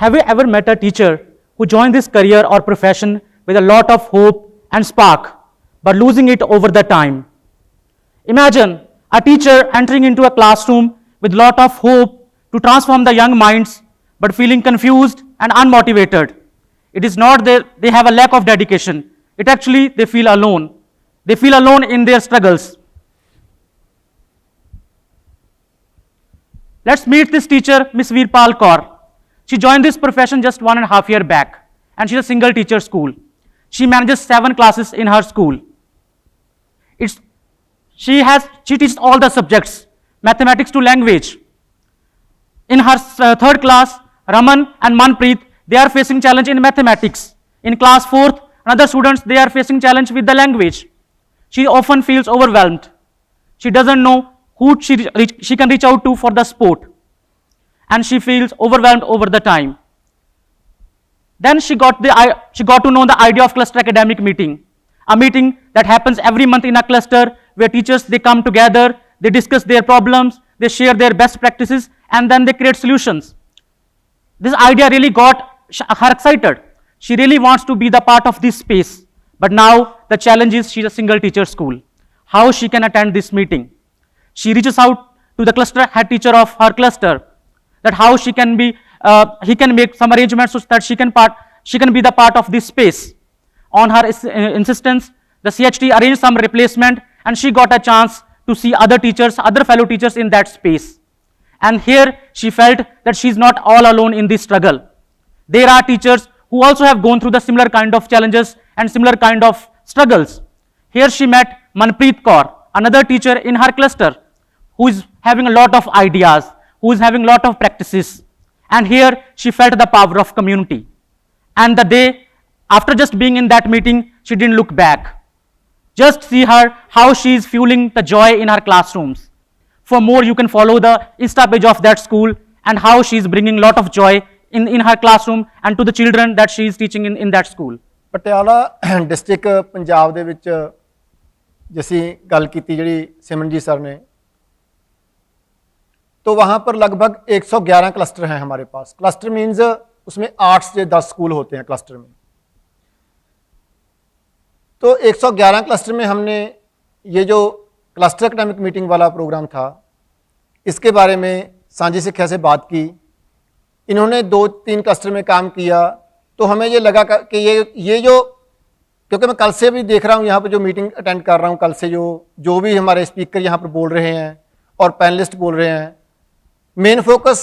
have you ever met a teacher who joined this career or profession with a lot of hope and spark, but losing it over the time? Imagine a teacher entering into a classroom with a lot of hope to transform the young minds, but feeling confused and unmotivated. It is not that they have a lack of dedication. It actually, they feel alone. They feel alone in their struggles. Let's meet this teacher, Miss Veerpal Kaur. She joined this profession just 1.5 years back, and she's a single teacher school. She manages 7 classes in her school. She teaches all the subjects, mathematics to language. In her third class, Raman and Manpreet, they are facing challenge in mathematics. In class 4th, another students, they are facing challenge with the language. She often feels overwhelmed. She doesn't know who she can reach out to for the support. And she feels overwhelmed over the time. Then she got to know the idea of cluster academic meeting, a meeting that happens every month in a cluster where teachers, they come together, they discuss their problems, they share their best practices, and then they create solutions. This idea really got her excited. She really wants to be the part of this space. But now the challenge is she's a single teacher school. How she can attend this meeting? She reaches out to the cluster head teacher of her cluster, that how he can make some arrangements so that she can be the part of this space. On her insistence, the CHT arranged some replacement, and she got a chance to see other fellow teachers in that space. And here she felt that she's not all alone in this struggle. There are teachers who also have gone through the similar kind of challenges and similar kind of struggles. Here she met Manpreet Kaur, another teacher in her cluster, who is having a lot of ideas, who is having a lot of practices. And here she felt the power of community. And the day after just being in that meeting, she didn't look back. Just see her, how she is fueling the joy in her classrooms. For more, you can follow the Insta page of that school and how she is bringing a lot of joy in her classroom and to the children that she is teaching in that school. Patiala district Punjab ਦੇ ਵਿੱਚ ਜੇ ਅਸੀਂ ਗੱਲ ਕੀਤੀ ਜਿਹੜੀ Simranjeet sir ने, तो वहाँ पर लगभग 111 क्लस्टर हैं हमारे पास. क्लस्टर मीन्स उसमें 8 से 10 स्कूल होते हैं क्लस्टर में. तो 111 क्लस्टर में हमने ये जो क्लस्टर एकेडमिक मीटिंग वाला प्रोग्राम था, इसके बारे में साझी शिक्षा से बात की. इन्होंने 2-3 क्लस्टर में काम किया, तो हमें ये लगा कि ये जो, क्योंकि मैं कल से भी देख रहा हूँ यहाँ पर जो मीटिंग अटेंड कर रहा हूँ, कल से जो भी हमारे स्पीकर यहाँ पर बोल रहे हैं और पैनलिस्ट बोल रहे हैं, मेन फोकस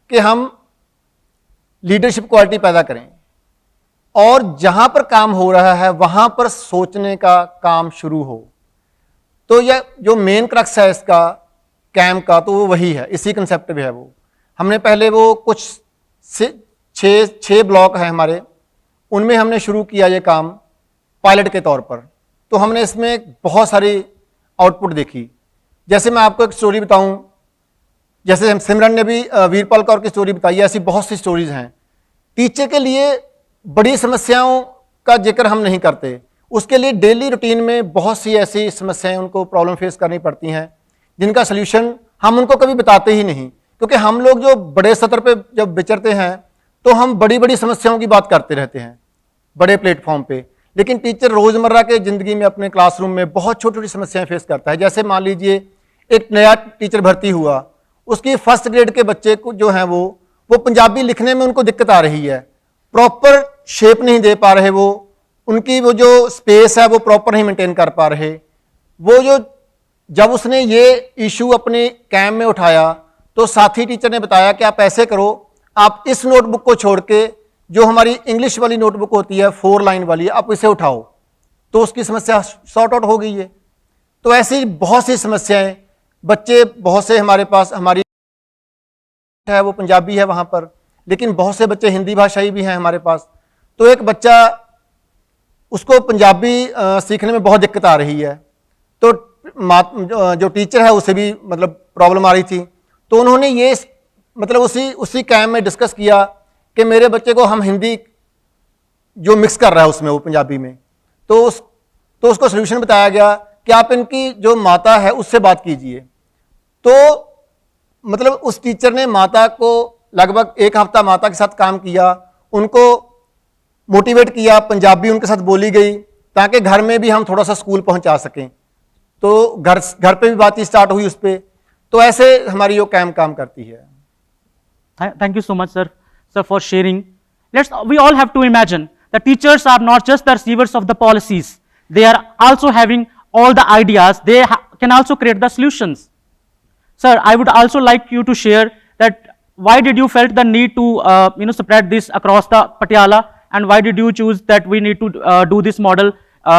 कि हम लीडरशिप क्वालिटी पैदा करें और जहाँ पर काम हो रहा है वहाँ पर सोचने का काम शुरू हो. तो यह जो मेन क्रक्स है इसका कैम्प का, तो वो वही है, इसी कंसेप्ट पे है. वो हमने पहले वो कुछ 6 ब्लॉक हैं हमारे, उनमें हमने शुरू किया ये काम पायलट के तौर पर. तो हमने इसमें बहुत सारी आउटपुट देखी. जैसे मैं आपको एक स्टोरी बताऊं, जैसे सिमरन ने भी वीरपाल कौर की स्टोरी बताई, ऐसी बहुत सी स्टोरीज हैं. टीचर के लिए बड़ी समस्याओं का जिक्र हम नहीं करते, उसके लिए डेली रूटीन में बहुत सी ऐसी समस्याएं उनको प्रॉब्लम फेस करनी पड़ती हैं जिनका सल्यूशन हम उनको कभी बताते ही नहीं. क्योंकि हम लोग जो बड़े सतर पे जब विचरते हैं तो हम बड़ी बड़ी समस्याओं की बात करते रहते हैं बड़े प्लेटफॉर्म पे, लेकिन टीचर रोज़मर्रा के ज़िंदगी में अपने क्लासरूम में बहुत छोटी छोटी समस्याएं फेस करता है. जैसे मान लीजिए एक नया टीचर भर्ती हुआ, उसकी फर्स्ट ग्रेड के बच्चे को जो हैं वो पंजाबी लिखने में उनको दिक्कत आ रही है, प्रॉपर शेप नहीं दे पा रहे, उनकी वो जो स्पेस है वो प्रॉपर नहीं मेंटेन कर पा रहे. जब उसने ये इशू अपने कैम्प में उठाया तो साथी टीचर ने बताया कि आप ऐसे करो, आप इस नोटबुक को छोड़ के जो हमारी इंग्लिश वाली नोटबुक होती है 4 लाइन वाली, आप इसे उठाओ, तो उसकी समस्या सॉर्ट आउट हो गई है. तो ऐसी बहुत सी समस्याएं, बच्चे बहुत से हमारे पास, हमारी है वो पंजाबी है वहाँ पर, लेकिन बहुत से बच्चे हिंदी भाषाई भी हैं हमारे पास. तो एक बच्चा, उसको पंजाबी सीखने में बहुत दिक्कत आ रही है, तो जो टीचर है उसे भी मतलब प्रॉब्लम आ रही थी. तो उन्होंने ये मतलब उसी कैम्प में डिस्कस किया कि मेरे बच्चे को हम हिंदी जो मिक्स कर रहा है उसमें वो पंजाबी में, तो उसको सल्यूशन बताया गया कि आप इनकी जो माता है उससे बात कीजिए. तो मतलब उस टीचर ने माता को लगभग एक हफ्ता माता के साथ काम किया, उनको मोटिवेट किया, पंजाबी उनके साथ बोली गई ताकि घर में भी हम थोड़ा सा स्कूल पहुंचा सकें। तो घर पे भी बात स्टार्ट हुई उस पर। तो ऐसे हमारी वो कैम काम करती है। Thank you so much, sir, for sharing. We all have to imagine the teachers are not just the receivers of the policies. They are also having all the ideas. They can also create the solutions. Sir, I would also like you to share that why did you felt the need to spread this across the Patiala, and why did you choose that we need to do this model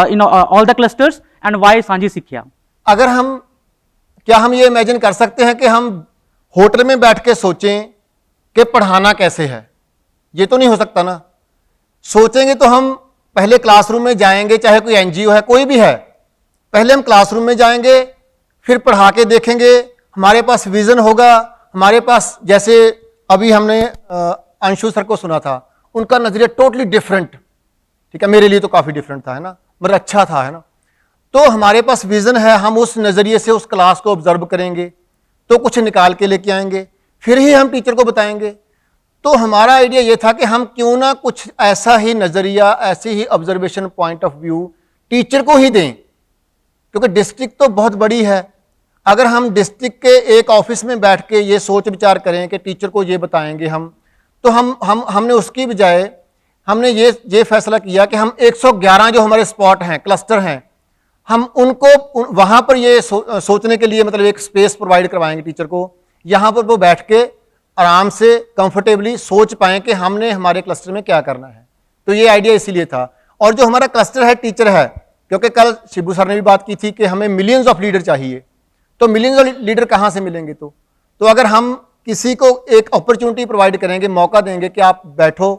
in all the clusters, and why Sanji Sikhya? अगर क्या हम ये imagine कर सकते हैं कि हम hotel में बैठ के सोचें कि पढ़ाना कैसे है? ये तो नहीं हो सकता ना। सोचेंगे तो हम पहले क्लासरूम में जाएंगे, चाहे कोई एनजीओ है, कोई भी है, पहले हम क्लासरूम में जाएंगे, फिर पढ़ा के देखेंगे। हमारे पास विजन होगा, हमारे पास, जैसे अभी हमने अंशु सर को सुना था, उनका नजरिया टोटली डिफरेंट, ठीक है, मेरे लिए तो काफी डिफरेंट था, है ना, मतलब अच्छा था, है ना। तो हमारे पास विजन है, हम उस नजरिए से उस क्लास को ऑब्जर्व करेंगे, तो कुछ निकाल के लेके आएंगे, फिर ही हम टीचर को बताएंगे। तो हमारा आइडिया ये था कि हम क्यों ना कुछ ऐसा ही नजरिया, ऐसी ही observation point of view teacher को ही दें, क्योंकि डिस्ट्रिक्ट तो बहुत बड़ी है। अगर हम डिस्ट्रिक्ट के एक ऑफिस में बैठ के ये सोच विचार करें कि टीचर को ये बताएंगे हम, तो हमने उसकी बजाय हमने ये फैसला किया कि हम 111 जो हमारे स्पॉट हैं, क्लस्टर हैं, हम उनको वहां पर ये सोचने के लिए मतलब एक स्पेस प्रोवाइड करवाएंगे टीचर को, यहां पर वो बैठ के आराम से कंफर्टेबली सोच पाएं कि हमने हमारे क्लस्टर में क्या करना है। तो ये आइडिया इसीलिए था। और जो हमारा क्लस्टर है टीचर है, क्योंकि कल शिबू सर ने भी बात की थी कि हमें मिलियंस ऑफ लीडर चाहिए, तो मिलियंस ऑफ लीडर कहाँ से मिलेंगे? तो अगर हम किसी को एक अपॉर्चुनिटी प्रोवाइड करेंगे, मौका देंगे कि आप बैठो,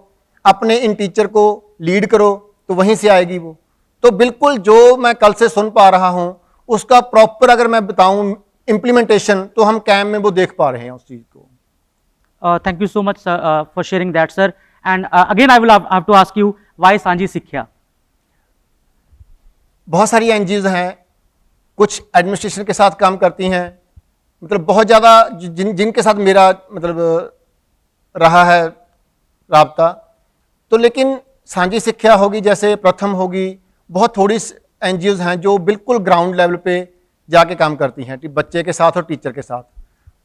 अपने इन टीचर को लीड करो, तो वहीं से आएगी वो। तो बिल्कुल जो मैं कल से सुन पा रहा हूं उसका प्रॉपर अगर मैं बताऊं इंप्लीमेंटेशन, तो हम कैम में वो देख पा रहे हैं उस चीज को। Thank you so much for sharing that, sir. And again, I will have to ask you, why Sanji Sikhya? बहुत सारी एनजीओ हैं, कुछ एडमिनिस्ट्रेशन के साथ काम करती हैं, मतलब बहुत ज़्यादा जिनके साथ मेरा मतलब रहा है राब्ता। तो लेकिन सांझी शिक्षा होगी, जैसे प्रथम होगी, बहुत थोड़ी एनजीओ हैं जो बिल्कुल ग्राउंड लेवल पे जाके काम करती हैं बच्चे के साथ और टीचर के साथ।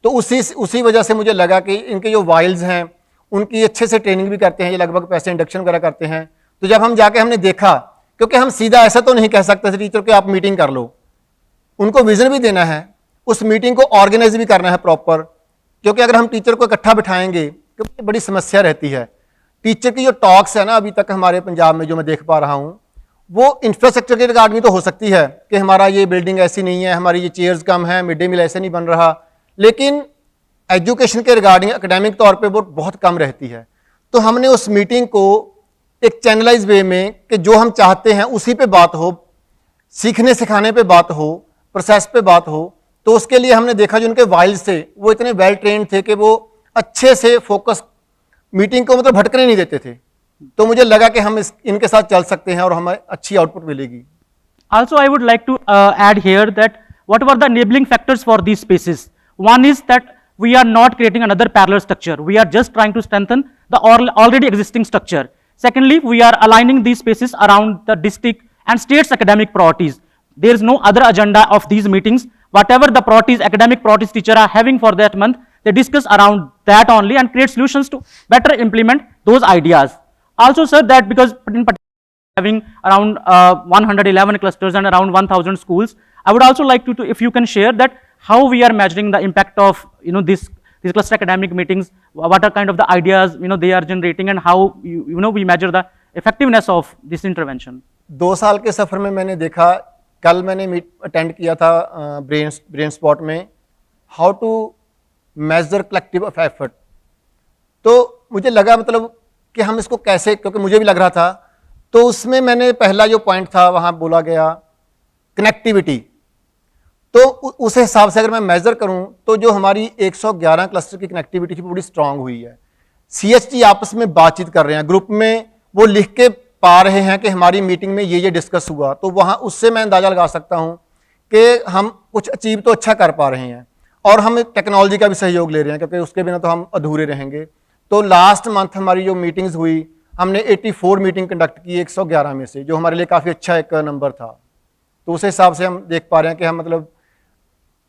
तो उसी वजह से मुझे लगा कि इनके जो वाइल्स हैं उनकी अच्छे से ट्रेनिंग भी करते हैं, ये लगभग पैसे इंडक्शन वगैरह करते हैं। तो जब हम जाके हमने देखा, क्योंकि हम सीधा ऐसा तो नहीं कह सकते थे टीचर के आप मीटिंग कर लो, उनको विजन भी देना है, उस मीटिंग को ऑर्गेनाइज भी करना है प्रॉपर। क्योंकि अगर हम टीचर को इकट्ठा बिठाएंगे, क्योंकि बड़ी समस्या रहती है टीचर की जो टॉक्स है ना अभी तक हमारे पंजाब में जो मैं देख पा रहा हूँ, वो इंफ्रास्ट्रक्चर के रिगार्डिंग तो हो सकती है कि हमारा ये बिल्डिंग ऐसी नहीं है, हमारी ये चेयर्स कम है, मिड डे मील ऐसे नहीं बन रहा, लेकिन एजुकेशन के रिगार्डिंग एकेडमिक तौर पे वो बहुत कम रहती है। तो हमने उस मीटिंग को एक चैनलाइज वे में कि जो हम चाहते हैं उसी पे बात हो, सीखने सिखाने पे बात हो, प्रोसेस पे बात हो। तो उसके लिए हमने देखा जो उनके वाइल्स थे वो इतने वेल ट्रेंड थे कि वो अच्छे से फोकस मीटिंग को मतलब भटकने नहीं देते थे। तो मुझे लगा कि हम इनके साथ चल सकते हैं और हमें अच्छी आउटपुट मिलेगी। Also, I would like to add here that what were the enabling factors for these spaces? One is that we are not creating another parallel structure. We are just trying to strengthen the already existing structure. Secondly, we are aligning these spaces around the district and state's academic priorities. There is no other agenda of these meetings. Whatever the priorities, academic priorities teacher are having for that month, they discuss around that only and create solutions to better implement those ideas. Also, sir, that because in having around 111 clusters and around 1,000 schools, I would also like to if you can share that how we are measuring the impact of these cluster academic meetings, what are kind of the ideas they are generating, and how we measure the effectiveness of this intervention. 2 साल के सफर में मैंने देखा, कल मैंने attend किया था brain spot में, how to measure collective effort. तो मुझे लगा मतलब कि हम इसको कैसे, क्योंकि मुझे भी लग रहा था, तो उसमें मैंने पहला जो पॉइंट था वहां बोला गया कनेक्टिविटी। तो उस हिसाब से अगर मैं मेजर करूं तो जो हमारी 111 क्लस्टर की कनेक्टिविटी थी वो बड़ी स्ट्रांग हुई है। सीएचटी आपस में बातचीत कर रहे हैं, ग्रुप में वो लिख के पा रहे हैं कि हमारी मीटिंग में ये डिस्कस हुआ। तो वहां उससे मैं अंदाजा लगा सकता हूं कि हम कुछ अचीव तो अच्छा कर पा रहे हैं, और हम टेक्नोलॉजी का भी सहयोग ले रहे हैं, क्योंकि उसके बिना तो हम अधूरे रहेंगे। तो लास्ट मंथ हमारी जो मीटिंग्स हुई, हमने 84 मीटिंग कंडक्ट की 111 में से, जो हमारे लिए काफ़ी अच्छा एक नंबर था। तो उस हिसाब से हम देख पा रहे हैं कि हम मतलब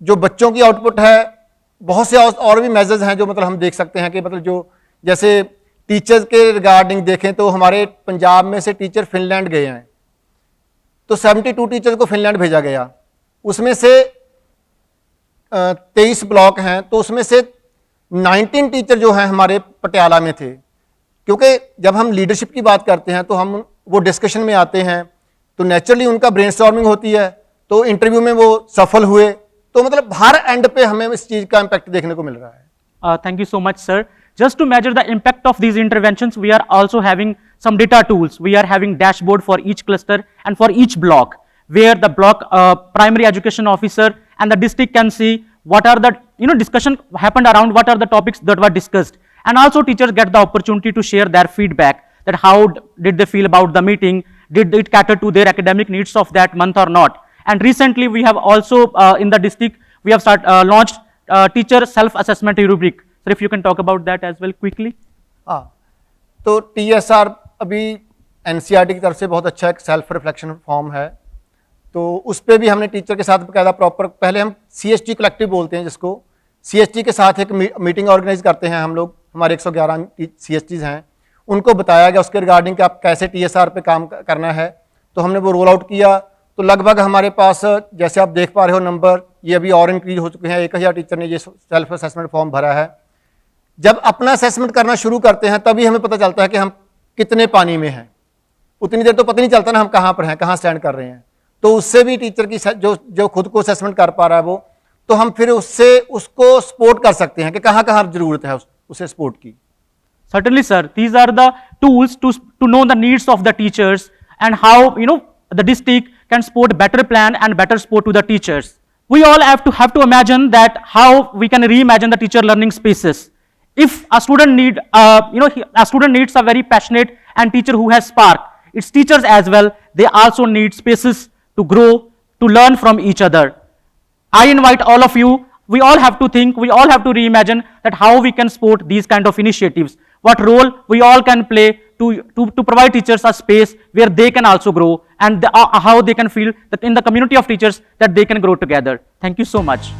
जो बच्चों की आउटपुट है, बहुत से और भी मेजर्स हैं जो मतलब हम देख सकते हैं कि मतलब जो जैसे टीचर्स के रिगार्डिंग देखें तो हमारे पंजाब में से टीचर फिनलैंड गए हैं, तो 72 टीचर्स को फिनलैंड भेजा गया। उसमें से 23 ब्लॉक हैं, तो उसमें से 19 टीचर जो हैं हमारे पटियाला में थे। क्योंकि जब हम लीडरशिप की बात करते हैं तो हम वो डिस्कशन में आते हैं, तो नेचुरली उनका ब्रेनस्टॉर्मिंग होती है, तो इंटरव्यू में वो सफल हुए। तो मतलब हर एंड पे हमें इस चीज़ का इम्पैक्ट देखने को मिल रहा है। Thank you so much, sir. Just to measure the impact of these interventions, we are also having some data tools. We are having dashboard for each cluster and for each block, where the block primary education officer and the district can see what are the discussion happened around, what are the topics that were discussed, and also teachers get the opportunity to share their feedback, that how did they feel about the meeting, did it cater to their academic needs of that month or not. And recently we have also in the district we have launched teacher self-assessment rubric. Sir, if you can talk about that as well quickly. हाँ, तो TSR अभी NCERT की तरफ से बहुत अच्छा एक self reflection form है, तो उस पर भी हमने टीचर के साथ बकायदा प्रॉपर, पहले हम CST कलेक्टिव बोलते हैं जिसको, CST के साथ एक मीटिंग ऑर्गेनाइज करते हैं हम लोग, हमारे 111 CSTs हैं, उनको बताया गया उसके रिगार्डिंग कि आप कैसे TSR पे काम करना है। तो हमने वो रोल आउट किया, तो लगभग हमारे पास जैसे आप देख पा रहे हो नंबर ये अभी और इंक्रीज हो चुके हैं। 1000 टीचर ने ये सेल्फ असेसमेंट फॉर्म भरा है। जब अपना असेसमेंट करना शुरू करते हैं तभी हमें पता चलता है कि हम कितने पानी में हैं, उतनी देर तो पता नहीं चलता ना हम कहाँ पर हैं, कहाँ स्टैंड कर रहे हैं। तो उससे भी टीचर की जो खुद को असेसमेंट कर पा रहा है वो, तो हम फिर उससे उसको सपोर्ट कर सकते हैं कि कहाँ कहाँ जरूरत है उसे सपोर्ट की। Certainly, sir. These are the tools to know the needs of the teachers and how the district can support better plan and better support to the teachers. We all have to imagine that how we can reimagine the teacher learning spaces. If a student a student needs a very passionate and teacher who has spark, its teachers as well, they also need spaces to grow, to learn from each other. I invite all of you, we all have to think, we all have to reimagine that how we can support these kind of initiatives. What role we all can play to provide teachers a space where they can also grow, and how they can feel that in the community of teachers that they can grow together. Thank you so much.